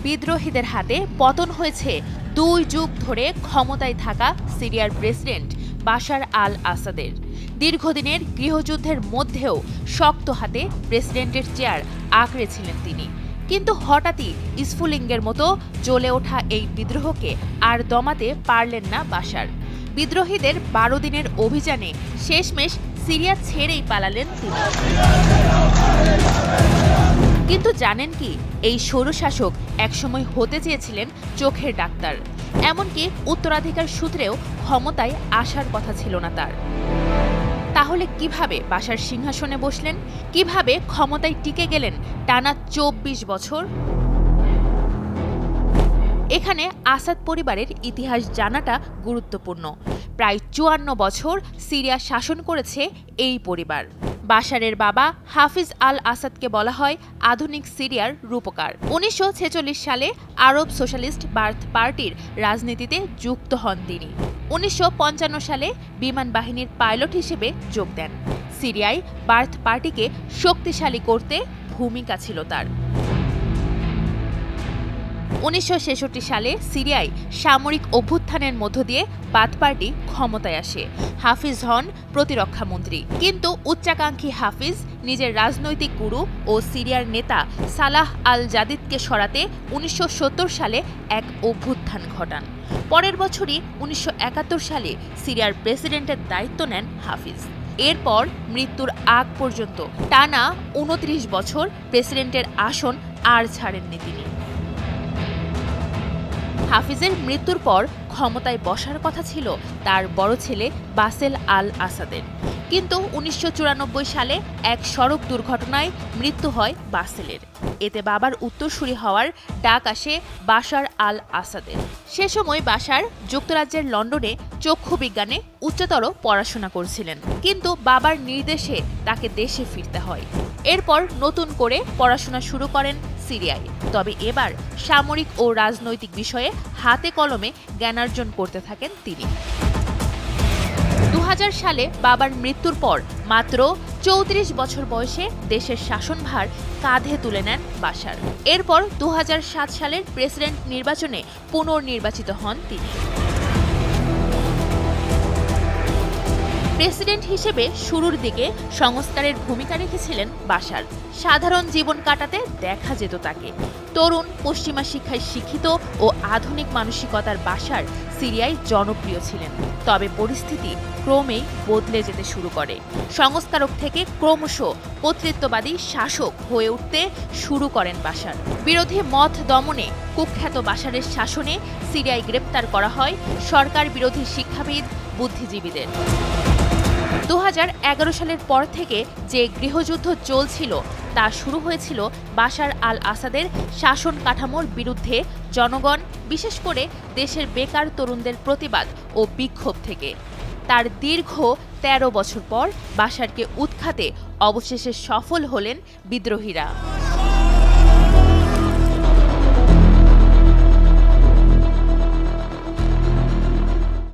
বিদ্রোহীদের হাতে পতন হয়েছে 2 যুগ ধরে ক্ষমতায় থাকা সিরিয়ার প্রেসিডেন্ট বাশার আল আসাদের। দীর্ঘদিনের গৃহযুদ্ধের মধ্যেও শক্ত হাতে প্রেসিডেন্টের চেয়ার আঁকড়েছিলেন তিনি। কিন্তু হঠাৎই স্ফুলিঙ্গের মতো জ্বলে ওঠা এই বিদ্রোহকে আর দমাতে পারলেন না বাশার। বিদ্রোহীদের 12 দিনের অভিযানে শেষমেশ সিরিয়া ছেড়েই পালালেন তিনি। কিন্তু জানেন কি, এই স্বৈরশাসক একসময় হতে চেয়েছিলেন চোখের ডাক্তার। এমনকি উত্তরাধিকার সূত্রেও ক্ষমতায় আসার কথা ছিল না তার। তাহলে কিভাবে বাশার সিংহাসনে বসলেন, কিভাবে ক্ষমতায় টিকে গেলেন টানা 24 বছর? এখানে আসাদ পরিবারের ইতিহাস জানাটা গুরুত্বপূর্ণ। প্রায় 54 বছর সিরিয়া শাসন করেছে এই পরিবার। বাশারের বাবা হাফিজ আল আসাদকে বলা হয় আধুনিক সিরিয়ার রূপকার। 1946 সালে আরব সোশ্যালিস্ট বার্থ পার্টির রাজনীতিতে যুক্ত হন তিনি। 1955 সালে বিমান বাহিনীর পাইলট হিসেবে যোগ দেন। সিরিয়ায় বার্থ পার্টিকে শক্তিশালী করতে ভূমিকা ছিল তার। 1966 সালে সিরিয়ায় সামরিক অভ্যুত্থানের মধ্য দিয়ে বাথ পার্টি ক্ষমতায় আসে। হাফিজ হন প্রতিরক্ষা মন্ত্রী। কিন্তু উচ্চাকাঙ্ক্ষী হাফিজ নিজের রাজনৈতিক গুরু ও সিরিয়ার নেতা সালাহ আল জাদিদকে সরাতে 1970 সালে এক অভ্যুত্থান ঘটান। পরের বছরই 1971 সালে সিরিয়ার প্রেসিডেন্টের দায়িত্ব নেন হাফিজ। এরপর মৃত্যুর আগ পর্যন্ত টানা 29 বছর প্রেসিডেন্টের আসন আর ছাড়েননি তিনি। হাফিজের মৃত্যুর পর ক্ষমতায় বসার কথা ছিল তার বড় ছেলে বাসেল আল আসাদের। কিন্তু 1994 সালে এক সড়ক দুর্ঘটনায় মৃত্যু হয় বাসেলের। এতে বাবার উত্তরসূরি হওয়ার ডাক আসে বাশার আল আসাদের। সে সময় বাশার যুক্তরাজ্যের লন্ডনে চক্ষু বিজ্ঞানে উচ্চতর পড়াশোনা করছিলেন। কিন্তু বাবার নির্দেশে তাকে দেশে ফিরতে হয়। এরপর নতুন করে পড়াশোনা শুরু করেন সিরিয়ায়। তবে এবার সামরিক ও রাজনৈতিক বিষয়ে হাতে কলমে জ্ঞানার্জন করতে থাকেন তিনি। 2000 সালে বাবার মৃত্যুর পর মাত্র 34 বছর বয়সে দেশের শাসনভার কাঁধে তুলে নেন বাশার। এরপর 2007 সালের প্রেসিডেন্ট নির্বাচনে পুনর্নির্বাচিত হন তিনি। প্রেসিডেন্ট হিসেবে শুরুর দিকে সংস্কারের ভূমিকা রেখেছিলেন বাশার। সাধারণ জীবন কাটাতে দেখা যেত তাকে। তরুণ, পশ্চিমা শিক্ষায় শিক্ষিত ও আধুনিক মানসিকতার বাশার সিরিয়ায় জনপ্রিয় ছিলেন। তবে পরিস্থিতি ক্রমেই বদলে যেতে শুরু করে। সংস্কারক থেকে ক্রমশ কর্তৃত্ববাদী শাসক হয়ে উঠতে শুরু করেন বাশার। বিরোধী মত দমনে কুখ্যাত বাশারের শাসনে সিরিয়ায় গ্রেপ্তার করা হয় সরকার বিরোধী শিক্ষাবিদ, বুদ্ধিজীবীদের। 2011 সালের পর থেকে যে গৃহযুদ্ধ চলছিল তা শুরু হয়েছিল বাশার আল আসাদের শাসন কাঠামোর বিরুদ্ধে জনগণ, বিশেষ করে দেশের বেকার তরুণদের প্রতিবাদ ও বিক্ষোভ থেকে। তার দীর্ঘ 13 বছর পর বাশারকে উৎখাতে অবশেষে সফল হলেন বিদ্রোহীরা।